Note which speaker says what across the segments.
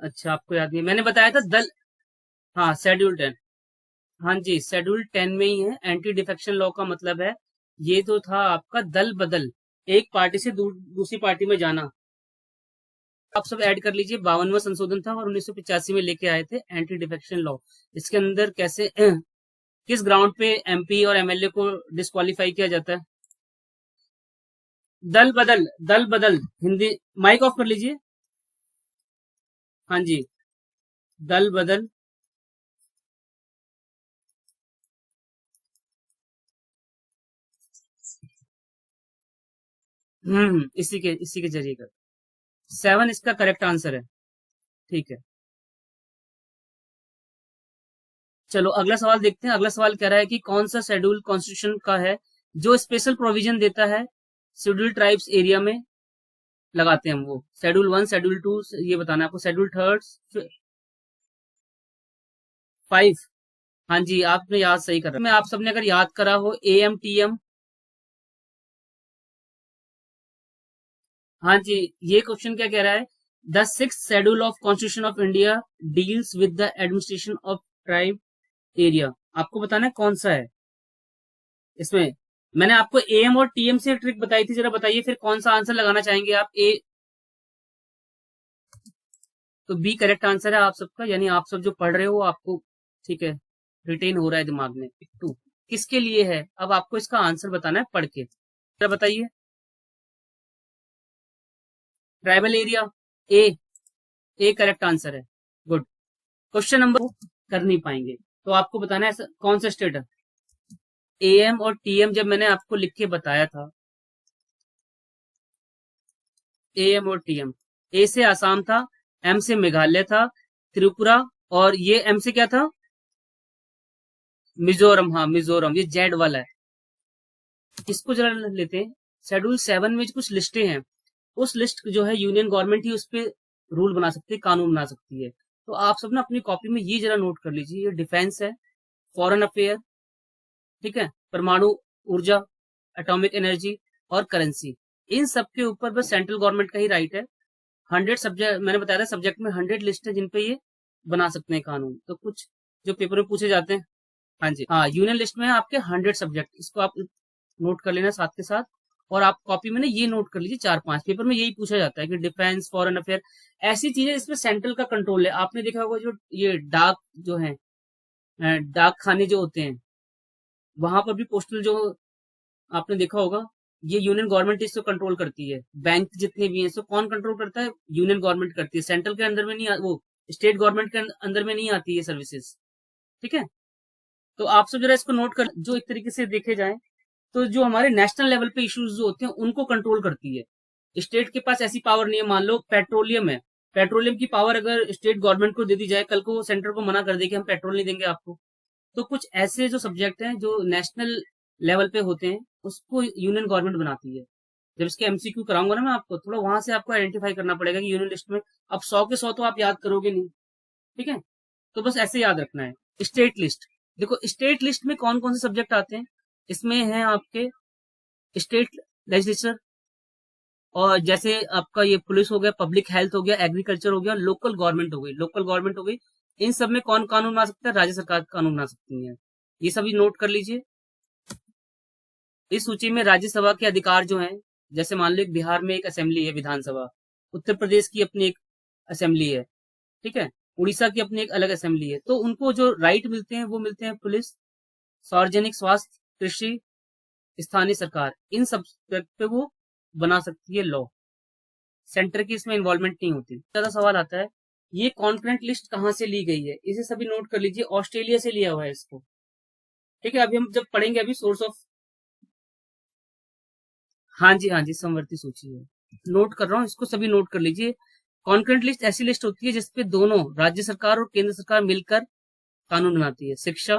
Speaker 1: अच्छा, आपको याद नहीं, मैंने बताया था दल। हाँ, शेड्यूल 10। हाँ जी, शेड्यूल 10 में ही है। एंटी डिफेक्शन लॉ का मतलब है, ये तो था आपका दल बदल, एक पार्टी से दूसरी पार्टी में जाना। आप सब ऐड कर लीजिए, 52वां संशोधन था और 1985 में लेके आए थे एंटी डिफेक्शन लॉ। इसके अंदर कैसे किस ग्राउंड पे एमपी और एमएलए को डिस्क्वालीफाई किया जाता है? दल बदल, दल बदल। हिंदी, माइक ऑफ कर लीजिए। हाँ जी, दल बदल। इसी के जरिए कर। 7 इसका करेक्ट आंसर है। ठीक है, चलो अगला सवाल देखते हैं। अगला सवाल कह रहा है कि कौन सा शेड्यूल कॉन्स्टिट्यूशन का है जो स्पेशल प्रोविजन देता है शेड्यूल ट्राइब्स एरिया में लगाते हैं हम वो। शेड्यूल 1, शेड्यूल 2, ये बताना है आपको। Schedule third, 5। हाँ जी, आपने याद सही करा। मैं आप सबने अगर याद करा हो, एएम टीएम। हाँ जी, ये क्वेश्चन क्या कह रहा है? The six schedule of constitution of India deals with the administration of tribe area. आपको बताना है कौन सा है इसमें। मैंने आपको एएम और टीएम से ट्रिक बताई थी, जरा बताइए फिर कौन सा आंसर लगाना चाहेंगे आप। ए, तो बी करेक्ट आंसर है आप सबका, यानी आप सब जो पढ़ रहे हो आपको, ठीक है, रिटेन हो रहा है दिमाग में। टू किसके लिए है, अब आपको इसका आंसर बताना है पढ़ के, जरा बताइए। Tribal area. A, A correct answer है। गुड। क्वेश्चन नंबर कर नहीं पाएंगे, तो आपको बताना है कौन सा स्टेट है। एएम और टीएम जब मैंने आपको लिख के बताया था, एएम और टीएम, ए से आसाम था, एम से मेघालय था, त्रिपुरा, और ये एम से क्या था? मिजोरम। हाँ, मिजोरम, ये जेड वाला है। इसको जरा लेते हैं। शेड्यूल 7 में कुछ लिस्टें हैं, उस लिस्ट जो है यूनियन गवर्नमेंट ही उस पे रूल बना सकती है, कानून बना सकती है। तो आप सब ना अपनी कॉपी में ये जरा नोट कर लीजिए, ये डिफेंस है, फॉरेन अफेयर, ठीक है, परमाणु ऊर्जा, एटॉमिक एनर्जी, और करेंसी। इन सब के ऊपर बस सेंट्रल गवर्नमेंट का ही राइट है। 100 सब्जेक्ट, मैंने बताया था सब्जेक्ट में 100 लिस्ट है जिन पे ये बना सकते हैं कानून। तो कुछ जो पेपर में पूछे जाते हैं। हाँ जी, हाँ, यूनियन लिस्ट में है आपके 100 सब्जेक्ट, इसको आप नोट कर लेना साथ के साथ। और आप कॉपी में ना ये नोट कर लीजिए, 4-5 पेपर में यही पूछा जाता है कि डिफेंस, फॉरेन अफेयर, ऐसी चीजें इसमें सेंट्रल का कंट्रोल है। आपने देखा होगा जो ये डाक जो है, डाक खाने जो होते हैं, वहां पर भी पोस्टल जो, आपने देखा होगा, ये यूनियन गवर्नमेंट इसको कंट्रोल करती है। बैंक जितने भी हैं, इसको कौन कंट्रोल करता है? यूनियन गवर्नमेंट करती है। सेंट्रल के अंदर में नहीं वो स्टेट गवर्नमेंट के अंदर में नहीं आती है सर्विसेज। ठीक है, तो आप सब जरा इसको नोट कर, जो एक तरीके से देखे जाए तो जो हमारे नेशनल लेवल पे इश्यूज जो होते हैं उनको कंट्रोल करती है। स्टेट के पास ऐसी पावर नहीं है। मान लो पेट्रोलियम है, पेट्रोलियम की पावर अगर स्टेट गवर्नमेंट को दे दी जाए, कल को वो सेंटर को मना कर दे कि हम पेट्रोल नहीं देंगे आपको। तो कुछ ऐसे जो सब्जेक्ट हैं जो नेशनल लेवल पे होते हैं, उसको यूनियन गवर्नमेंट बनाती है। जब इसके एमसीक्यू कराऊंगा ना मैं आपको, थोड़ा वहां से आपको आइडेंटिफाई करना पड़ेगा कि यूनियन लिस्ट में, अब 100 के 100 तो आप याद करोगे नहीं, ठीक है, तो बस ऐसे याद रखना है। स्टेट लिस्ट, देखो स्टेट लिस्ट में कौन कौन से सब्जेक्ट आते हैं। इसमें है आपके स्टेट लेजिस्लेचर, और जैसे आपका ये पुलिस हो गया, पब्लिक हेल्थ हो गया, एग्रीकल्चर हो गया, लोकल गवर्नमेंट हो गई, लोकल गवर्नमेंट हो गई। इन सब में कौन कानून बना सकता है? राज्य सरकार कानून बना सकती है। ये सभी नोट कर लीजिए। इस सूची में राज्यसभा के अधिकार जो हैं, जैसे मान लो बिहार में एक असेंबली है, विधानसभा, उत्तर प्रदेश की अपनी एक असेंबली है, ठीक है, उड़ीसा की अपनी एक अलग असेंबली है। तो उनको जो राइट मिलते हैं वो मिलते हैं पुलिस, सार्वजनिक स्वास्थ्य, कृषि, स्थानीय सरकार, इन सब पे वो बना सकती है लॉ। सेंटर की इसमें इन्वॉल्वमेंट नहीं होती। ज्यादा सवाल आता है, ये कॉन्करेंट लिस्ट कहाँ से ली गई है? इसे सभी नोट कर लीजिए, ऑस्ट्रेलिया से लिया हुआ है इसको। ठीक है, अभी हम जब पढ़ेंगे अभी सोर्स ऑफ, हाँ जी, हाँ जी, समवर्ती सूची है, नोट कर रहा हूँ, इसको सभी नोट कर लीजिए। कॉन्करेंट लिस्ट ऐसी लिस्ट होती है जिसपे दोनों राज्य सरकार और केंद्र सरकार मिलकर कानून बनाती है। शिक्षा,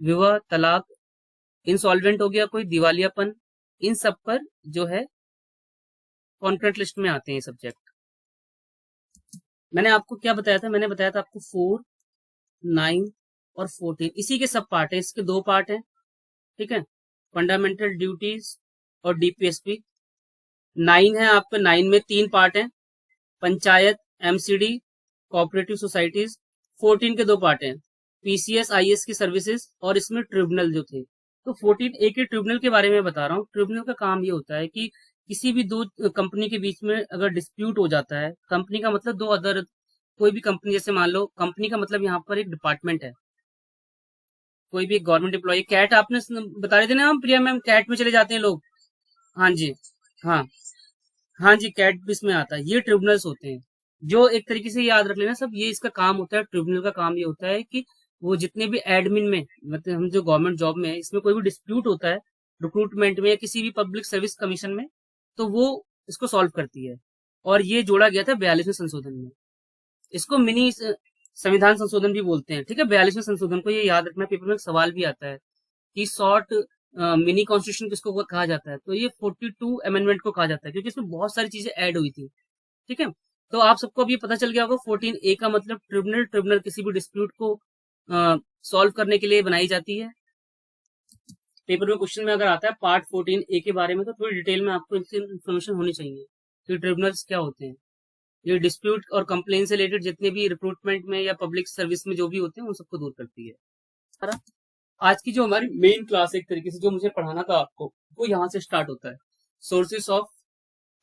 Speaker 1: विवाह, तलाक, इंसॉल्वेंट हो गया कोई, दिवालियापन, इन सब पर जो है कॉन्करेंट लिस्ट में आते हैं सब्जेक्ट। मैंने आपको क्या बताया था? मैंने बताया था आपको 4, 9 और 14, इसी के सब पार्ट है। इसके दो पार्ट हैं, ठीक है, फंडामेंटल ड्यूटीज और डीपीएसपी। 9 है आपका, 9 में 3 पार्ट हैं, पंचायत, एमसीडी, कोऑपरेटिव सोसाइटीज, 14 के दो पार्ट हैं, पीसीएस आईएएस की सर्विसेज और इसमें ट्रिब्यूनल जो थे। तो 14 ए के ट्रिब्यूनल के बारे में बता रहा हूँ। ट्रिब्यूनल का काम ये होता है कि किसी भी दो कंपनी के बीच में अगर डिस्प्यूट हो जाता है, कंपनी का मतलब दो अदर, कोई भी कंपनी, जैसे मान लो कंपनी का मतलब यहाँ पर एक डिपार्टमेंट है, कोई भी गवर्नमेंट एम्प्लॉय, कैट आपने बता रहे थे ना हम प्रिया मैम, कैट में चले जाते हैं लोग। हाँ जी, हाँ हाँ जी, कैट भी इसमें आता है। ये ट्रिब्यूनल्स होते हैं, जो एक तरीके से याद रख लेना सब, ये इसका काम होता है। ट्रिब्यूनल का काम ये होता है कि वो जितने भी एडमिन में, मतलब हम जो गवर्नमेंट जॉब में है, इसमें कोई भी डिस्प्यूट होता है रिक्रूटमेंट में या किसी भी पब्लिक सर्विस कमीशन में, तो वो इसको सॉल्व करती है। और ये जोड़ा गया था 42वें संशोधन में। इसको मिनी संविधान संशोधन भी बोलते हैं, ठीक है। 42वें संशोधन को ये याद रखना, पेपर में एक सवाल भी आता है कि शॉर्ट मिनी कॉन्स्टिट्यूशन किसको कहा जाता है, तो ये 42 अमेंडमेंट को कहा जाता है, क्योंकि इसमें बहुत सारी चीजें ऐड हुई थी, ठीक है। तो आप सबको अब ये पता चल गया होगा 14 ए का मतलब ट्रिब्यूनल। ट्रिब्यूनल किसी भी डिस्प्यूट को सॉल्व करने के लिए बनाई जाती है। पेपर में क्वेश्चन में अगर आता है पार्ट 14 ए के बारे में, तो थोड़ी डिटेल में आपको इसकी इन्फॉर्मेशन होनी चाहिए कि ट्रिब्यूनल्स क्या होते हैं। ये डिस्प्यूट और कंप्लेन से रिलेटेड जितने भी रिक्रूटमेंट में या पब्लिक सर्विस में जो भी होते हैं, उन सबको दूर करती है। सारा आज की जो हमारी मेन क्लास, एक तरीके से जो मुझे पढ़ाना था आपको, वो यहाँ से स्टार्ट होता है। Sources of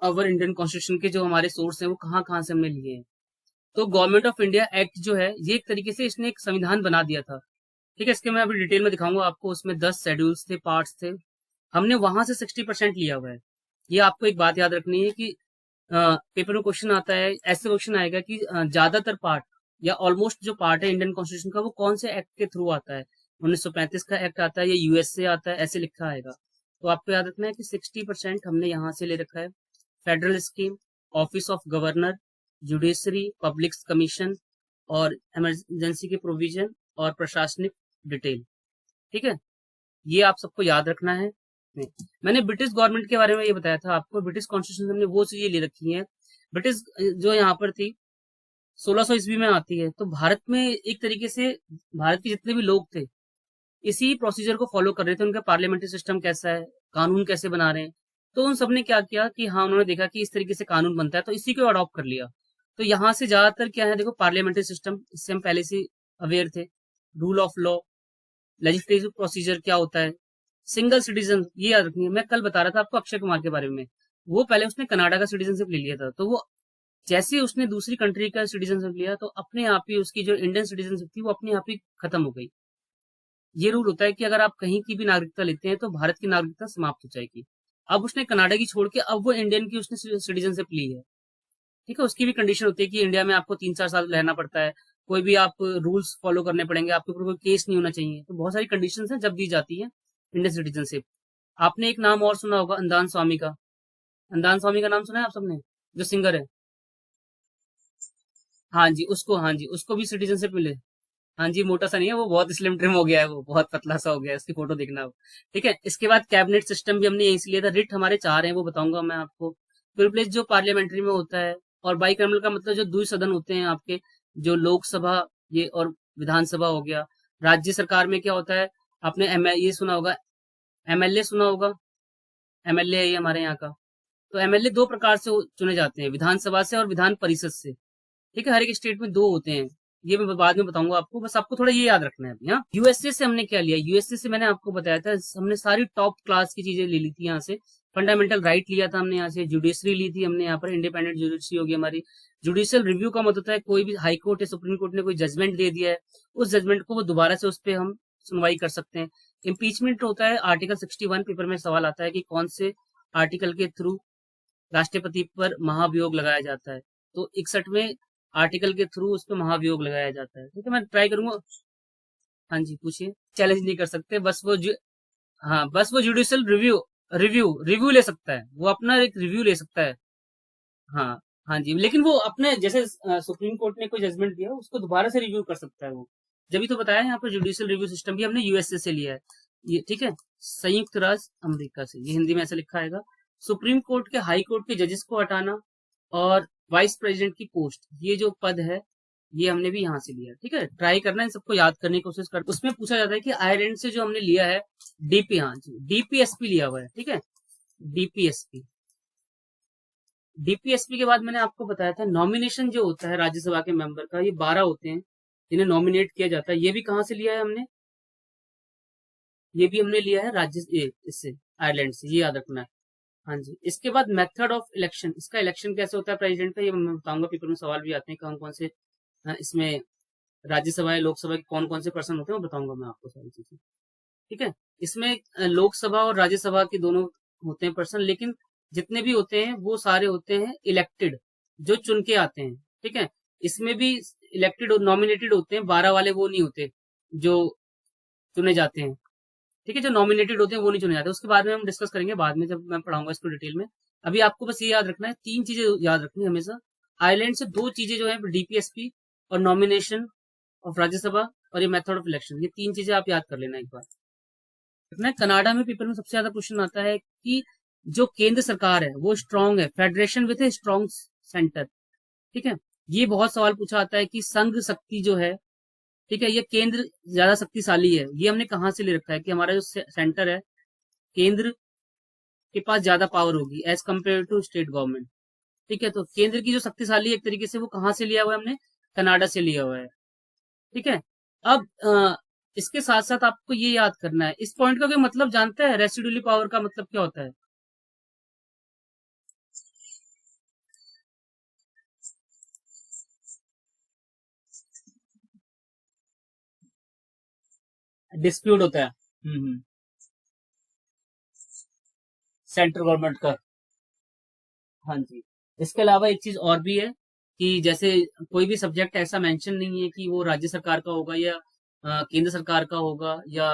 Speaker 1: our Indian constitution के जो हमारे सोर्स हैं, वो कहाँ कहाँ से हमने लिए हैं। तो गवर्नमेंट ऑफ इंडिया एक्ट जो है, ये एक तरीके से इसने एक संविधान बना दिया था, ठीक है। इसके मैं अभी डिटेल में दिखाऊंगा आपको। उसमें 10 शेड्यूल्स थे, पार्ट्स थे, हमने वहां से 60% लिया हुआ है। ये आपको एक बात याद रखनी है कि पेपर में क्वेश्चन आता है, ऐसे क्वेश्चन आएगा कि ज्यादातर पार्ट या ऑलमोस्ट जो पार्ट है इंडियन कॉन्स्टिट्यूशन का, वो कौन से एक्ट के थ्रू आता है। 1935 का एक्ट आता है या यूएस से आता है, ऐसे लिखा आएगा। तो आपको याद रखना है कि 60% हमने यहाँ से ले रखा है। Federal scheme, office of governor, judiciary, public commission और इमरजेंसी के प्रोविजन और प्रशासनिक डिटेल, ठीक है। ये आप सबको याद रखना है। मैंने ब्रिटिश गवर्नमेंट के बारे में ये बताया था आपको, ब्रिटिश कॉन्स्टिट्यूशन हमने वो चीजें ले रखी हैं। ब्रिटिश जो यहाँ पर थी 1600 ईस्वी में आती है। तो भारत में एक तरीके से भारत के जितने भी लोग थे, इसी प्रोसीजर को फॉलो कर रहे थे। उनका पार्लियामेंट्री सिस्टम कैसा है, कानून कैसे बना रहे हैं, तो उन सबने क्या किया कि हाँ, उन्होंने देखा कि इस तरीके से कानून बनता है, तो इसी को अडॉप्ट कर लिया। तो यहाँ से ज्यादातर क्या है, देखो पार्लियामेंट्री सिस्टम, इससे हम पहले से अवेयर थे। Rule of law, legislative procedure क्या होता है, सिंगल सिटीजन, ये याद रखनी है। मैं कल बता रहा था आपको अक्षय कुमार के बारे में, वो पहले उसने कनाडा का सिटीजनशिप ले लिया था, तो वो जैसे उसने दूसरी कंट्री का सिटीजनशिप लिया, तो अपने आप ही उसकी जो इंडियन सिटीजनशिप थी, वो अपने आप ही खत्म हो गई। ये रूल होता है कि अगर आप कहीं की भी नागरिकता लेते हैं, तो भारत की नागरिकता समाप्त हो जाएगी। अब उसने कनाडा की छोड़ के अब वो इंडियन की उसने सिटीजनशिप ली है, ठीक है। उसकी भी कंडीशन होती है कि इंडिया में आपको 3-4 साल रहना पड़ता है, कोई भी आप रूल्स फॉलो करने पड़ेंगे, आपके ऊपर कोई केस नहीं होना चाहिए। तो बहुत सारी कंडीशंस हैं जब दी जाती है इंडियन सिटीजनशिप। आपने एक नाम और सुना होगा, अंदान स्वामी का। अंदान स्वामी का नाम सुना है आप सबने, जो सिंगर है। हाँ जी, उसको भी सिटीजनशिप मिले। हाँ जी, मोटा सा नहीं है वो, बहुत स्लिम ट्रिम हो गया है, वो बहुत पतला सा हो गया है, उसकी फोटो देखना वो, ठीक है। इसके बाद कैबिनेट सिस्टम भी हमने यहीं से लिया था। रिट हमारे 4 हैं, वो बताऊंगा मैं आपको। प्रिविलेज जो पार्लियामेंट्री में होता है, और बाइकैमरल का मतलब जो द्वि सदन होते हैं आपके, जो लोकसभा ये और विधानसभा हो गया। राज्य सरकार में क्या होता है, आपने ये सुना होगा, एमएलए सुना होगा, एमएलए है ये हमारे यहाँ का। तो एमएलए दो प्रकार से चुने जाते हैं, विधानसभा से और विधान परिषद से, ठीक है। हर एक स्टेट में दो होते हैं, ये मैं बाद में बताऊंगा आपको, बस आपको थोड़ा ये याद रखना है अभी। हाँ, यूएसए से हमने क्या लिया, यूएसए से मैंने आपको बताया था, हमने सारी टॉप क्लास की चीजें ले ली थी यहाँ से। फंडामेंटल राइट लिया था हमने यहाँ से, जुडिशरी ली थी हमने यहाँ पर, इंडिपेंडेंट जुडिशरी होगी हमारी। जुडिशियल रिव्यू का मतलब होता है कोई भी हाई कोर्ट या सुप्रीम कोर्ट ने कोई जजमेंट दे दिया है, उस जजमेंट को वो दोबारा से उस पर हम सुनवाई कर सकते हैं। इम्पीचमेंट होता है आर्टिकल 61, पेपर में सवाल आता है कि कौन से आर्टिकल के थ्रू राष्ट्रपति पर महाभियोग लगाया जाता है। तो 61 में आर्टिकल के थ्रू उस पर महाभियोग लगाया जाता है, ठीक है। मैं ट्राई करूंगा। हाँ जी, पूछिए। चैलेंज नहीं कर सकते, बस वो हाँ, बस वो जुडिशियल रिव्यू रिव्यू रिव्यू ले सकता है, वो अपना एक रिव्यू ले सकता है। हाँ हाँ जी, लेकिन वो अपने जैसे सुप्रीम कोर्ट ने कोई जजमेंट दिया, उसको दोबारा से रिव्यू कर सकता है वो। जब भी तो बताया यहाँ पर जुडिशियल रिव्यू सिस्टम भी हमने यूएसए से लिया है, ये ठीक है, संयुक्त राज्य अमेरिका से। ये हिंदी में ऐसा लिखा आएगा। सुप्रीम कोर्ट के, हाई कोर्ट के जजेस को हटाना और वाइस प्रेसिडेंट की पोस्ट, ये जो पद है, ये हमने भी यहाँ से लिया, ठीक है। ट्राई करना, इन सबको याद करने की कोशिश कर। उसमें पूछा जाता है कि आयरलैंड से जो हमने लिया है डीपी, हाँ जी, डीपीएसपी लिया हुआ है, ठीक है, डीपीएसपी। डीपीएसपी के बाद मैंने आपको बताया था नॉमिनेशन जो होता है राज्यसभा के मेंबर का, ये 12 होते हैं जिन्हें नॉमिनेट किया जाता है। ये भी कहाँ से लिया है हमने, ये भी हमने लिया है इससे आयरलैंड से, ये याद रखना है। हाँ जी। इसके बाद मेथड ऑफ इलेक्शन, इसका इलेक्शन कैसे होता है प्रेसिडेंट का, ये मैं बताऊंगा। पेपर में सवाल भी आते हैं कौन कौन से इसमें राज्यसभा या लोकसभा के कौन कौन से पर्सन होते हैं, वो बताऊंगा मैं आपको सारी चीजें। ठीक है। इसमें लोकसभा और राज्यसभा के दोनों होते हैं पर्सन, लेकिन जितने भी होते हैं वो सारे होते हैं इलेक्टेड, जो चुन के आते हैं। ठीक है। इसमें भी इलेक्टेड नॉमिनेटेड होते हैं, 12 वाले वो नहीं होते जो चुने जाते हैं। ठीक है। जो नॉमिनेटेड होते हैं वो नहीं चुने जाते, उसके बाद में हम डिस्कस करेंगे बाद में जब मैं पढ़ाऊंगा इसको डिटेल में। अभी आपको बस ये याद रखना है, 3 चीजें याद रखनी है हमेशा। आयरलैंड से 2 चीजें जो है डीपीएसपी और नॉमिनेशन ऑफ राज्यसभा और ये मेथड ऑफ इलेक्शन, ये 3 चीजें आप याद कर लेना एक बार। कनाडा में पेपर में सबसे ज्यादा क्वेश्चन आता है कि जो केंद्र सरकार है वो स्ट्रांग है, federation with a strong centre. ठीक है। ये बहुत सवाल पूछा आता है कि संघ शक्ति जो है, ठीक है, ये केंद्र ज्यादा शक्तिशाली है। ये हमने कहाँ से ले रखा है कि हमारा जो सेंटर है, केंद्र के पास ज्यादा पावर होगी as compare to state government. ठीक है। तो केंद्र की जो शक्तिशाली एक तरीके से वो कहाँ से लिया हुआ है, हमने कनाडा से लिया हुआ है। ठीक है। अब इसके साथ साथ आपको ये याद करना है, इस पॉइंट का कोई मतलब जानता है, रेसिडुअली पावर का मतलब क्या होता है? डिस्प्यूट होता है। सेंट्रल गवर्नमेंट का। हाँ जी। इसके अलावा एक चीज और भी है कि जैसे कोई भी सब्जेक्ट ऐसा मेंशन नहीं है कि वो राज्य सरकार का होगा या केंद्र सरकार का होगा या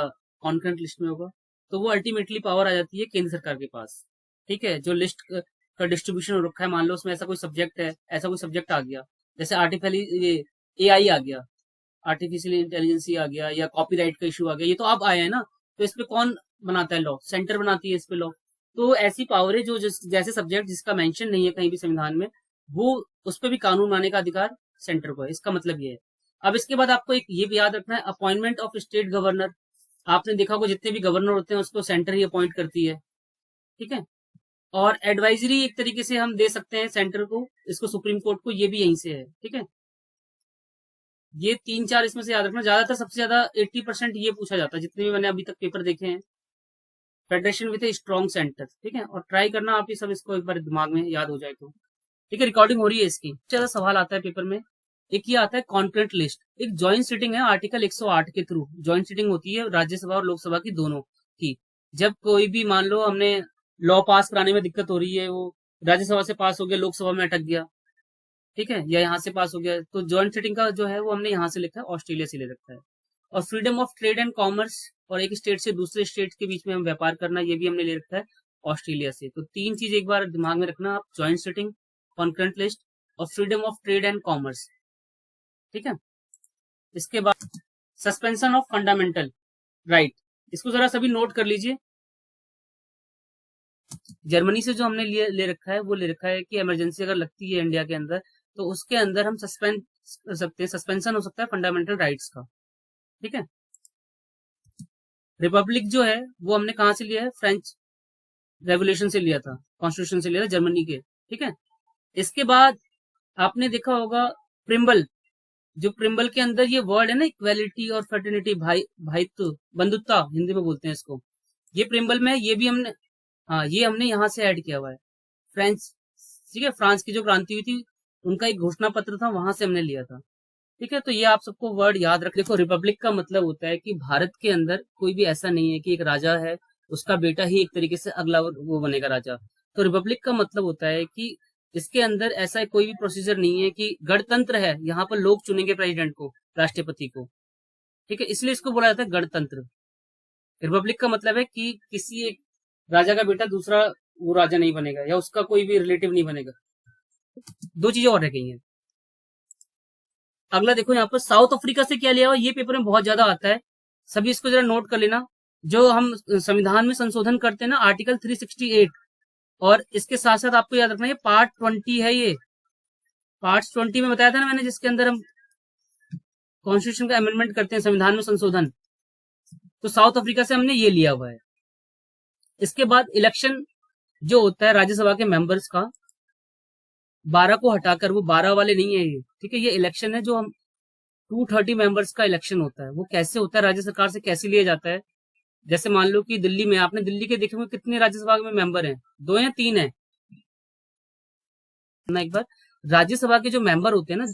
Speaker 1: कॉन्करेंट लिस्ट में होगा, तो वो अल्टीमेटली पावर आ जाती है केंद्र सरकार के पास। ठीक है। जो लिस्ट का डिस्ट्रीब्यूशन हो रखा है, मान लो उसमें ऐसा कोई सब्जेक्ट है, ऐसा कोई सब्जेक्ट आ गया, जैसे आर्टिफिशियल ये एआई आ गया, आर्टिफिशियल इंटेलिजेंस आ गया, या कॉपीराइट का इशू आ गया, ये तो अब आया है ना, तो इस पे कौन बनाता है लॉ? सेंटर बनाती है इस पे लॉ। तो ऐसी पावर है जो जैसे सब्जेक्ट जिसका मेंशन नहीं है कहीं भी संविधान में, वो उस पर भी कानून बनाने का अधिकार सेंटर को है। इसका मतलब ये है। अब इसके बाद आपको एक ये भी याद रखना है, अपॉइंटमेंट ऑफ स्टेट गवर्नर। आपने देखा होगा जितने भी गवर्नर होते हैं उसको सेंटर ही अपॉइंट करती है। ठीक है। और एडवाइजरी एक तरीके से हम दे सकते हैं सेंटर को, इसको सुप्रीम कोर्ट को, ये भी यहीं से है। ठीक है। ये 3-4 इसमें से याद रखना। ज्यादातर सबसे ज्यादा 80% ये पूछा जाता है जितने भी मैंने अभी तक पेपर देखे हैं, federation with a strong centre. ठीक है। और ट्राई करना आप ये सब, इसको एक बार दिमाग में याद हो जाए तो। ठीक है। रिकॉर्डिंग हो रही है इसकी। ज्यादा सवाल आता है पेपर में, एक ये आता है कॉन्करेंट लिस्ट। एक ज्वाइंट सिटिंग है आर्टिकल 108 के थ्रू, ज्वाइंट सिटिंग होती है राज्यसभा और लोकसभा की दोनों की। जब कोई भी मान लो हमने लॉ पास कराने में दिक्कत हो रही है, वो राज्यसभा से पास हो गया, लोकसभा में अटक गया, ठीक है, या यहाँ से पास हो गया, तो ज्वाइंट सिटिंग का जो है वो हमने यहाँ से लिखा है, ऑस्ट्रेलिया से ले रखा है। और freedom of trade and commerce, और एक स्टेट से दूसरे स्टेट के बीच में हम व्यापार करना, ये भी हमने ले रखा है ऑस्ट्रेलिया से। तो 3 चीज एक बार दिमाग में रखना आप, ज्वाइंट सिटिंग, कॉन्करेंट लिस्ट और freedom of trade and commerce. ठीक है। इसके बाद सस्पेंशन ऑफ फंडामेंटल राइट, इसको जरा सभी नोट कर लीजिए। जर्मनी से जो हमने ले रखा है, वो ले रखा है कि इमरजेंसी अगर लगती है इंडिया के अंदर, तो उसके अंदर हम सस्पेंड कर सकते हैं, सस्पेंशन हो सकता है फंडामेंटल राइट्स का। ठीक है। रिपब्लिक जो है वो हमने कहां से लिया है, फ्रेंच रेवोल्यूशन से लिया था, कॉन्स्टिट्यूशन से लिया था जर्मनी के। ठीक है। इसके बाद आपने देखा होगा प्रिम्बल, जो प्रिम्बल के अंदर ये वर्ड है ना, इक्वेलिटी और फर्टिनिटी, भाईत्व, बंधुत्ता हिंदी में बोलते हैं इसको, ये प्रिम्बल में है, ये भी हमने, हाँ, ये हमने यहाँ से ऐड किया हुआ है। फ्रेंच, ठीक है, फ्रांस की जो क्रांति हुई थी उनका एक घोषणा पत्र था, वहां से हमने लिया था। ठीक है। तो ये आप सबको वर्ड याद रख। देखो, रिपब्लिक का मतलब होता है कि भारत के अंदर कोई भी ऐसा नहीं है कि एक राजा है उसका बेटा ही एक तरीके से अगला वो बनेगा राजा। तो रिपब्लिक का मतलब होता है कि इसके अंदर ऐसा कोई भी प्रोसीजर नहीं है कि गणतंत्र है, यहाँ पर लोग चुनेंगे प्रेसिडेंट को, राष्ट्रपति को। ठीक है। इसलिए इसको बोला जाता है गणतंत्र। रिपब्लिक का मतलब है कि किसी एक राजा का बेटा दूसरा वो राजा नहीं बनेगा, या उसका कोई भी रिलेटिव नहीं बनेगा। 2 चीजें और रह गई हैं। अगला देखो यहाँ पर साउथ अफ्रीका से क्या लिया हुआ, ये पेपर में बहुत ज्यादा आता है, सभी इसको जरा नोट कर लेना। जो हम संविधान में संशोधन करते हैं ना, आर्टिकल 368, और इसके साथ साथ आपको याद रखना है पार्ट 20 है। ये पार्ट 20 में बताया था ना मैंने, जिसके अंदर हम कॉन्स्टिट्यूशन का अमेंडमेंट करते हैं, संविधान में संशोधन, तो साउथ अफ्रीका से हमने ये लिया हुआ है। इसके बाद इलेक्शन जो होता है राज्यसभा के मेंबर्स का, 12 को हटाकर, वो 12 वाले नहीं है ये, ठीक है। ये इलेक्शन है जो हम 230 मेंबर्स का इलेक्शन होता है। वो कैसे होता है, राज्य सरकार से कैसे लिया जाता है। जैसे मान लो कि दिल्ली में, आपने दिल्ली के देखे हुए कितने राज्यसभा में मेंबर हैं, 2 या 3 है ना। एक बार राज्यसभा के जो मेंबर होते हैं ना,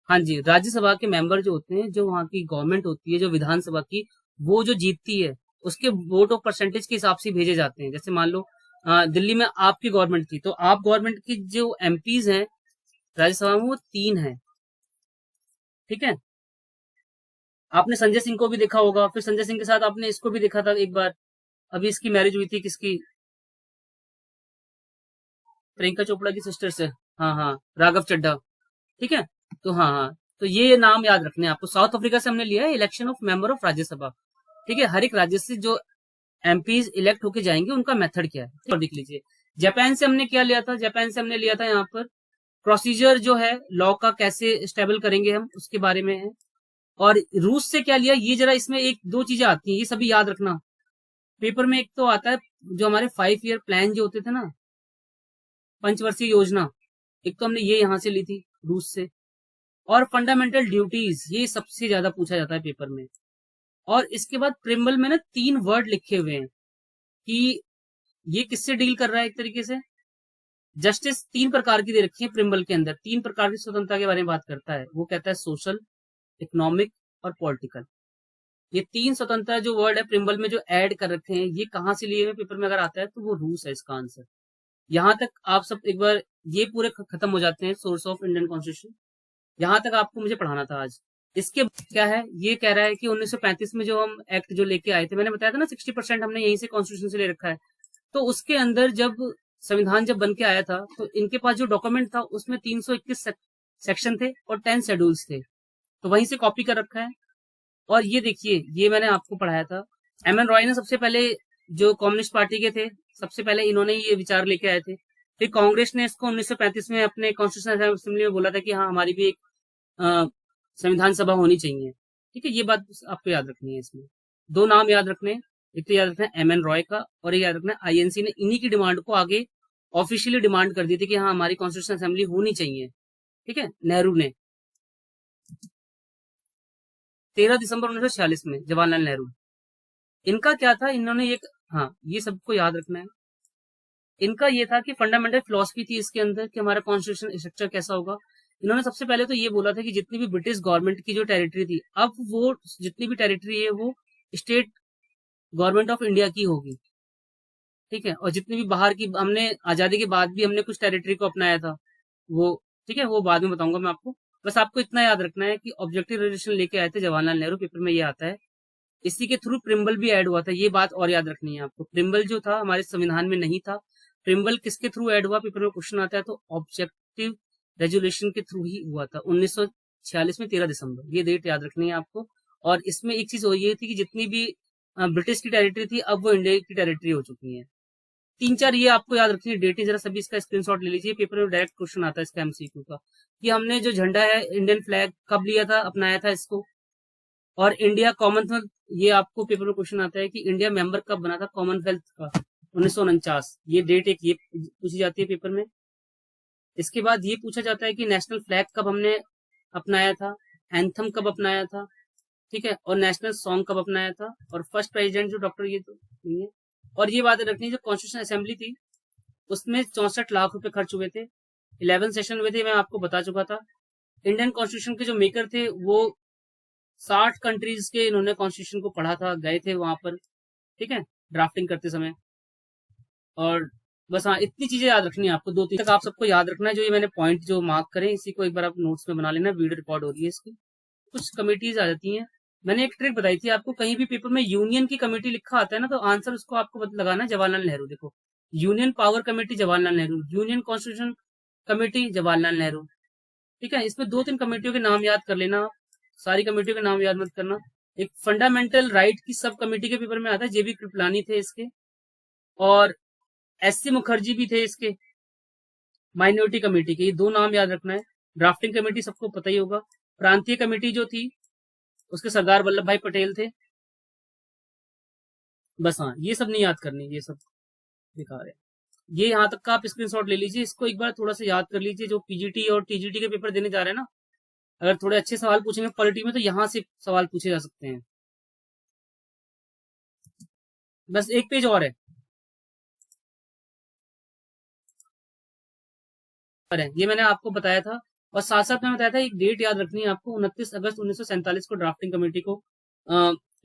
Speaker 1: हाँ जी, राज्यसभा के मेंबर जो होते हैं, जो वहाँ की गवर्नमेंट होती है, जो विधानसभा की, वो जो जीतती है उसके वोट ऑफ परसेंटेज के हिसाब से भेजे जाते हैं। जैसे मान लो दिल्ली में आपकी गवर्नमेंट थी, तो आप गवर्नमेंट की जो एमपीज हैं राज्यसभा में, वो 3 है, ठीक है। आपने संजय सिंह को भी देखा होगा, फिर संजय सिंह के साथ आपने इसको भी देखा था एक बार, अभी इसकी मैरिज हुई थी, किसकी, प्रियंका चोपड़ा की सिस्टर से। हाँ हाँ, राघव चड्ढा, ठीक है। तो हाँ हाँ, तो ये नाम याद रखने हैं आपको। साउथ अफ्रीका से हमने लिया है election of member of Rajya Sabha, ठीक है। हर एक राज्य से जो एमपीज इलेक्ट होके जाएंगे उनका मेथड क्या है, और देख लीजिए। जापान से हमने क्या लिया था, जापान से हमने लिया था यहाँ पर प्रोसीजर जो है लॉ का, कैसे स्टेबल करेंगे हम, उसके बारे में है। और रूस से क्या लिया, ये जरा इसमें एक दो चीजें आती हैं, ये सभी याद रखना पेपर में। एक तो आता है जो हमारे 5 ईयर प्लान जो होते थे ना, पंचवर्षीय योजना, एक तो हमने ये यहाँ से ली थी रूस से। और फंडामेंटल ड्यूटीज, ये सबसे ज्यादा पूछा जाता है पेपर में। और इसके बाद प्रिम्बल में ना 3 वर्ड लिखे हुए हैं कि ये किससे डील कर रहा है। एक तरीके से जस्टिस 3 प्रकार की दे रखी है प्रिम्बल के अंदर, 3 प्रकार की स्वतंत्रता के बारे में बात करता है। वो कहता है सोशल, इकोनॉमिक और पॉलिटिकल। ये 3 स्वतंत्रता जो वर्ड है प्रिम्बल में जो ऐड कर रखे हैं, ये कहाँ से लिए हुए पेपर में अगर आता है तो वो रूस है इसका आंसर। यहाँ तक आप सब एक बार ये पूरे खत्म हो जाते हैं, सोर्स ऑफ इंडियन कॉन्स्टिट्यूशन। यहाँ तक आपको मुझे पढ़ाना था आज। इसके क्या है, ये कह रहा है कि 1935 में जो हम एक्ट जो लेके आए थे, मैंने बताया था ना 60% हमने यहीं से कॉन्स्टिट्यूशन से ले रखा है। तो उसके अंदर जब संविधान जब बन के आया था, तो इनके पास जो डॉक्यूमेंट था उसमें 321 सेक्शन थे और 10 शेड्यूल्स थे, तो वहीं से कॉपी कर रखा है। और ये देखिए, ये मैंने आपको पढ़ाया था। एम एन रॉय ने सबसे पहले, जो कम्युनिस्ट पार्टी के थे, सबसे पहले इन्होंने ये विचार लेके आए थे। फिर कांग्रेस ने इसको 1935 में अपने कॉन्स्टिट्यूशन असेंबली में बोला था कि हाँ, हमारी भी एक संविधान सभा होनी चाहिए, ठीक है। ये बात आपको याद रखनी है इसमें। 2 नाम याद रखने, एक तो याद रखना है एम एन रॉय का, और एक याद रखना है आईएनसी ने इन्हीं की डिमांड को आगे ऑफिशियली डिमांड कर दी थी कि हाँ, हमारी कॉन्स्टिट्यूशन असेंबली होनी चाहिए, ठीक है। नेहरू ने 13 दिसंबर 1946 में, जवाहरलाल नेहरू। इनका क्या था, इन्होंने एक, हाँ, ये सबको याद रखना है। इनका ये था कि फंडामेंटल फिलॉसफी थी इसके अंदर कि हमारा कॉन्स्टिट्यूशन स्ट्रक्चर कैसा होगा। इन्होंने सबसे पहले तो ये बोला था कि जितनी भी ब्रिटिश गवर्नमेंट की जो टेरिटरी थी, अब वो जितनी भी टेरिटरी है वो स्टेट गवर्नमेंट ऑफ इंडिया की होगी, ठीक है। और जितनी भी बाहर की, हमने आजादी के बाद भी हमने कुछ टेरिटरी को अपनाया था, वो, ठीक है, वो बाद में बताऊंगा मैं आपको। बस आपको इतना याद रखना है कि ऑब्जेक्टिव रिलेशन लेके आए थे जवाहरलाल नेहरू, पेपर में ये आता है। इसी के थ्रू प्रिम्बल भी ऐड हुआ था, ये बात और याद रखनी है आपको। प्रिम्बल जो था हमारे संविधान में नहीं था। प्रिम्बल किसके थ्रू ऐड हुआ, पेपर में क्वेश्चन आता है तो ऑब्जेक्टिव रेजोल्यूशन के थ्रू ही हुआ था 1946 में, 13 दिसंबर। ये डेट याद रखनी है आपको। और इसमें एक चीज ये थी कि जितनी भी ब्रिटिश की टेरिटरी थी, अब वो इंडिया की टेरिटरी हो चुकी है। 3-4 ये आपको याद रखनी है डेटें, जरा सभी इसका स्क्रीनशॉट ले लीजिए। पेपर में डायरेक्ट क्वेश्चन आता है इसका एमसीक्यू का, कि हमने जो झंडा है इंडियन फ्लैग कब लिया था, अपनाया था इसको। और इंडिया कॉमनवेल्थ, ये आपको पेपर में क्वेश्चन आता है कि इंडिया मेंबर कब बना था कॉमनवेल्थ का, 1949। ये डेट एक ये पूछी जाती है पेपर में। इसके बाद ये पूछा जाता है कि नेशनल फ्लैग कब हमने अपनाया था, एंथम कब अपनाया था, ठीक है, और नेशनल सॉन्ग कब अपनाया था, और फर्स्ट प्रेसिडेंट जो डॉक्टर, ये तो नहीं है। और ये बात रखनी, जो कॉन्स्टिट्यूशन असेंबली थी उसमें 64 लाख रुपए खर्च हुए थे, 11 सेशन हुए थे, मैं आपको बता चुका था। इंडियन कॉन्स्टिट्यूशन के जो मेकर थे वो 60 कंट्रीज के, इन्होंने कॉन्स्टिट्यूशन को पढ़ा था, गए थे वहां पर, ठीक है, ड्राफ्टिंग करते समय। और बस हाँ, इतनी चीजें याद रखनी है आपको, 2-3 तक आप सबको याद रखना है। जो ये मैंने पॉइंट जो मार्क करें, इसी को एक बार आप नोट्स में बना लेना। वीडियो रिकॉर्ड हो रही है इसकी, कुछ कमिटीज आ जाती हैं। मैंने एक ट्रिक बताई थी आपको, कहीं भी पेपर में यूनियन की कमेटी लिखा आता है ना, तो आंसर उसको आपको लगाना है जवाहरलाल नेहरू। देखो, union power committee Jawaharlal Nehru, union constitution committee Jawaharlal Nehru, ठीक है। इसमें 2-3 कमेटियों के नाम याद कर लेना, सारी कमेटियों के नाम याद मत करना। एक फंडामेंटल राइट की सब कमेटी के पेपर में आता है, जेबी कृपलानी थे इसके, और एससी मुखर्जी भी थे इसके, माइनॉरिटी कमेटी के। ये 2 नाम याद रखना है। ड्राफ्टिंग कमेटी सबको पता ही होगा। प्रांतीय कमेटी जो थी उसके सरदार वल्लभ भाई पटेल थे। बस हाँ, ये सब नहीं याद करनी, ये सब बेकार है। ये यहाँ तक का आप स्क्रीनशॉट ले लीजिए, इसको एक बार थोड़ा सा याद कर लीजिए। जो पीजीटी और टीजीटी के पेपर देने जा रहे हैं ना, अगर थोड़े अच्छे सवाल पूछेंगे पॉलिटी में तो यहाँ से सवाल पूछे जा सकते हैं। बस एक पेज और है, ये मैंने आपको बताया था। और साथ साथ मैंने बताया था एक डेट याद रखनी है आपको, 29 अगस्त 1947 को ड्राफ्टिंग कमेटी को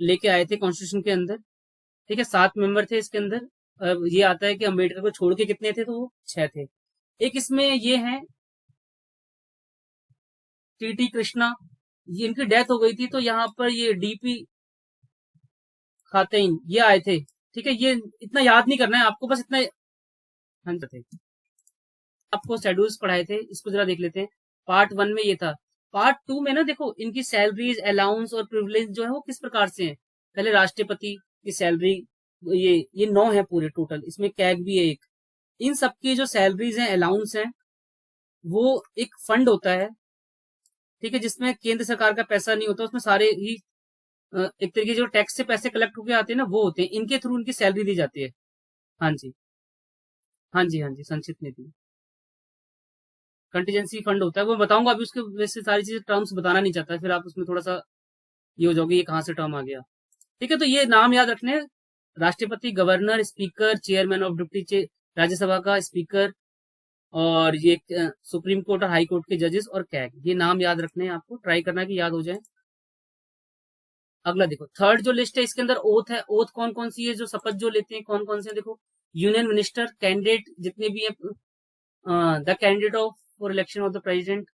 Speaker 1: लेके आए थे कॉन्स्टिट्यूशन के अंदर। ठीक है, 7 मेंबर थे इसके अंदर। ये आता है कि अम्बेडकर को छोड़ के कितने थे, तो वो 6 थे। एक इसमें ये है टी कृष्णा, ये इनकी डेथ हो गई थी, तो यहाँ पर ये डीपी खातेन ये आए थे। ठीक है, ये इतना याद नहीं करना है आपको, बस इतना। हाँ थे, आपको शेड्यूल्स पढ़ाए थे, इसको जरा देख लेते हैं। पार्ट 1 में ये था। पार्ट 2 में ना देखो इनकी सैलरीज, अलाउंस और प्रिविलेज जो है वो किस प्रकार से है। पहले राष्ट्रपति की सैलरी, ये 9 है पूरे टोटल, इसमें कैग भी है एक। इन सबकी जो सैलरीज हैं, अलाउंस हैं, वो एक फंड होता है। ठीक है, जिसमें केंद्र सरकार का पैसा नहीं होता, उसमें सारे ही एक तरीके जो टैक्स से पैसे कलेक्ट होके आते हैं ना, वो होते हैं, इनके थ्रू उनकी सैलरी दी जाती है। हाँ जी, हाँ जी, हाँ जी, संचित निधि कंटीजेंसी फंड होता है, वो बताऊंगा अभी। उसके वैसे सारी चीजें टर्म्स बताना नहीं चाहता, फिर आप उसमें थोड़ा सा ये हो जाओगे, ये कहाँ से टर्म आ गया। ठीक है, तो ये नाम याद रखने हैं। राष्ट्रपति, governor, speaker, chairman of deputy Rajya Sabha का स्पीकर, और ये सुप्रीम कोर्ट और हाई कोर्ट के जजेस और कैग, ये नाम याद रखने हैं आपको, ट्राई करना कि याद हो जाए। अगला देखो, थर्ड जो लिस्ट है इसके अंदर ओथ है। ओथ कौन कौन सी है, जो शपथ जो लेते हैं कौन कौन से, देखो यूनियन मिनिस्टर, कैंडिडेट जितने भी है, the candidate of for election of the president,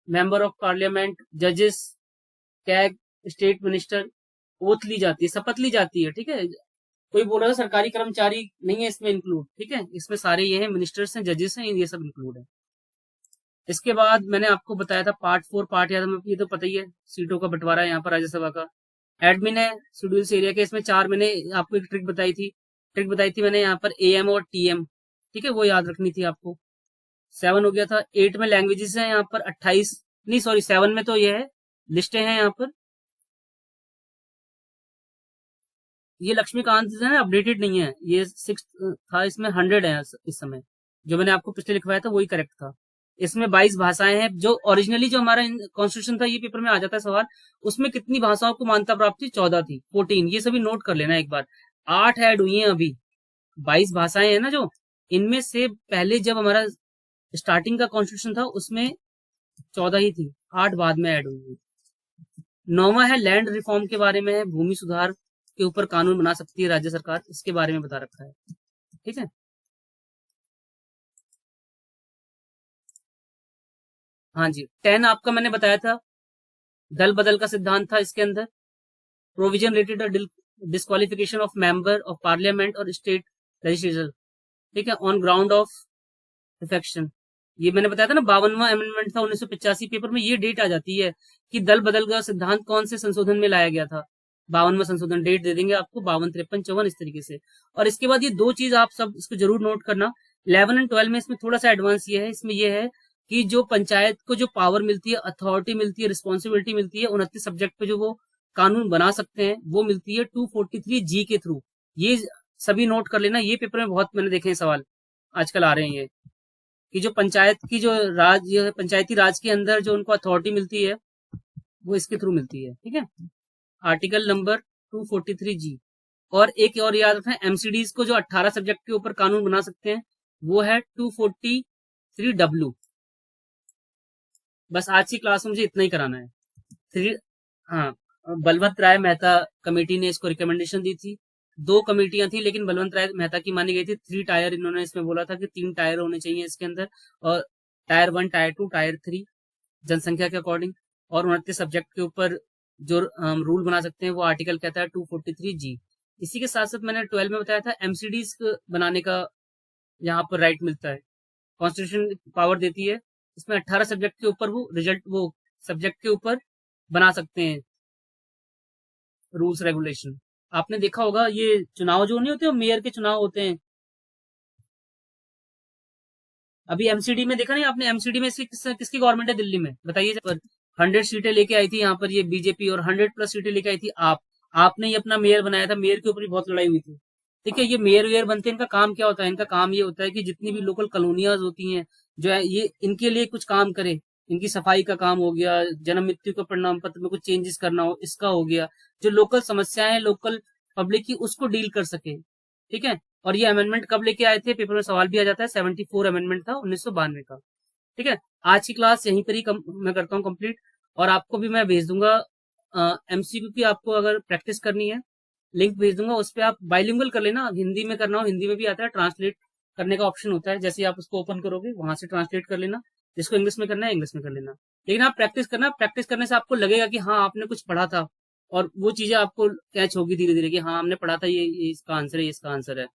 Speaker 1: member of parliament, जजेस, कैग, स्टेट मिनिस्टर, ओथ ली जाती है, शपथ ली जाती है। ठीक है, कोई बोल रहा था सरकारी कर्मचारी नहीं है इसमें इंक्लूड। ठीक है, इसमें सारे ये हैं, मिनिस्टर्स हैं, जजेस हैं, ये सब इंक्लूड है। इसके बाद मैंने आपको बताया था पार्ट 4, पार्ट याद है, ये तो पता ही है, सीटों का बंटवारा है यहाँ पर राज्यसभा का। एडमिन है शेड्यूल्स एरिया के, इसमें 4 मैंने आपको एक ट्रिक बताई थी मैंने यहाँ पर, AM और TM। ठीक है, वो याद रखनी थी आपको। 7 हो गया था। 8 में लैंग्वेजेस है यहाँ पर 28, नहीं सॉरी 7 में तो ये है लिस्टें हैं यहाँ पर। ये लक्ष्मीकांत है ना, अपडेटेड नहीं है, ये 6 था, इसमें 100 है इस समय। जो मैंने आपको पिछले लिखवाया था वही करेक्ट था। इसमें 22 भाषाएं हैं। जो ओरिजिनली जो हमारा कॉन्स्टिट्यूशन था, ये पेपर में आ जाता है सवाल, उसमें कितनी भाषाओं को मान्यता प्राप्त थी, 14 थी, 14, ये सभी नोट कर लेना एक बार। 8 ऐड हुई है अभी, 22 भाषाएं हैं ना जो, इनमें से पहले जब हमारा स्टार्टिंग का कॉन्स्टिट्यूशन था उसमें 14 ही थी, 8 बाद में ऐड हुई। 9वां है लैंड रिफॉर्म के बारे में है, भूमि सुधार के ऊपर कानून बना सकती है राज्य सरकार, इसके बारे में बता रखा है। ठीक है, हाँ जी। 10 आपका मैंने बताया था, दल बदल का सिद्धांत था इसके अंदर। Provision related disqualification of member of parliament और स्टेट लेजिस्लेचर, ठीक है, ऑन ग्राउंड ऑफ डिफेक्शन। ये मैंने बताया था ना, 52वां अमेंडमेंट था 1985, पेपर में ये डेट आ जाती है कि दल बदल का सिद्धांत कौन से संशोधन में लाया गया था। 52वां संशोधन, डेट दे देंगे आपको, 52, 53, 54 इस तरीके से। और इसके बाद ये 2 चीज आप सब इसको जरूर नोट करना। 11 और 12 में इसमें थोड़ा सा एडवांस ये है, इसमें ये है कि जो पंचायत को जो पावर मिलती है, अथॉरिटी मिलती है, रिस्पॉन्सिबिलिटी मिलती है, 29 सब्जेक्ट पे जो वो कानून बना सकते हैं, वो मिलती है 243G के थ्रू। ये सभी नोट कर लेना, ये पेपर में बहुत मैंने देखे हैं सवाल आजकल आ रहे हैं ये, कि जो पंचायत की जो पंचायती राज के अंदर जो उनको अथॉरिटी मिलती है, वो इसके थ्रू मिलती है। ठीक है, आर्टिकल नंबर 243G। और एक और याद रखना, MCDs को जो 18 सब्जेक्ट के ऊपर कानून बना सकते हैं, वो है 243W। बस आज की क्लास में मुझे इतना ही कराना है। 3, हाँ, बलवंत राय मेहता कमेटी ने इसको रिकमेंडेशन दी थी। 2 कमेटियां थी, लेकिन बलवंत राय मेहता की मानी गई थी। 3 टायर इन्होंने इसमें बोला था कि 3 टायर होने चाहिए इसके अंदर, और टायर 1, टायर 2, टायर 3 जनसंख्या के अकॉर्डिंग। और 29 सब्जेक्ट के ऊपर जो रूल बना सकते हैं, वो आर्टिकल कहता है 243G। इसी के साथ साथ मैंने 12 में बताया था, MCDs बनाने का यहाँ पर राइट मिलता है, कॉन्स्टिट्यूशन पावर देती है। इसमें 18 सब्जेक्ट के ऊपर वो सब्जेक्ट के ऊपर बना सकते हैं रूल्स रेगुलेशन। आपने देखा होगा ये चुनाव जो नहीं होते, मेयर के चुनाव होते हैं, अभी MCD में देखा नहीं आपने, MCD में किसकी गवर्नमेंट है दिल्ली में, बताइए। पर 100 सीटें लेके आई थी यहाँ पर ये बीजेपी, और 100+ सीटें लेके आई थी आपने ही अपना मेयर बनाया था, मेयर के ऊपर ही बहुत लड़ाई हुई थी। ठीक है। ये मेयर वेयर बनते हैं, इनका काम क्या होता है? इनका काम ये होता है कि जितनी भी लोकल कॉलोनियाज होती हैं जो है, ये इनके लिए कुछ काम करे। इनकी सफाई का काम हो गया, जन्म मृत्यु का प्रमाण पत्र में कुछ चेंजेस करना हो, इसका हो गया। जो लोकल समस्याएं हैं लोकल पब्लिक की, उसको डील कर सके। ठीक है। और ये अमेंडमेंट कब लेके आए थे? पेपर में सवाल भी आ जाता है। 74 अमेंडमेंट था 1992 का। ठीक है। आज की क्लास यहीं पर ही मैं करता हूँ कंप्लीट। और आपको भी मैं भेज दूंगा एमसीक्यू की, आपको अगर प्रैक्टिस करनी है लिंक भेज दूंगा, उस पर आप बाइलिंगुअल कर लेना। हिंदी में करना हो हिंदी में भी आता है, ट्रांसलेट करने का ऑप्शन होता है। जैसे ही आप उसको ओपन करोगे वहां से ट्रांसलेट कर लेना। जिसको इंग्लिश में करना है इंग्लिश में कर लेना। लेकिन आप प्रैक्टिस करना, प्रैक्टिस करने से आपको लगेगा कि हाँ आपने कुछ पढ़ा था, और वो चीजें आपको कैच होगी धीरे धीरे कि हाँ हमने पढ़ा था, ये इसका आंसर है, ये इसका आंसर है।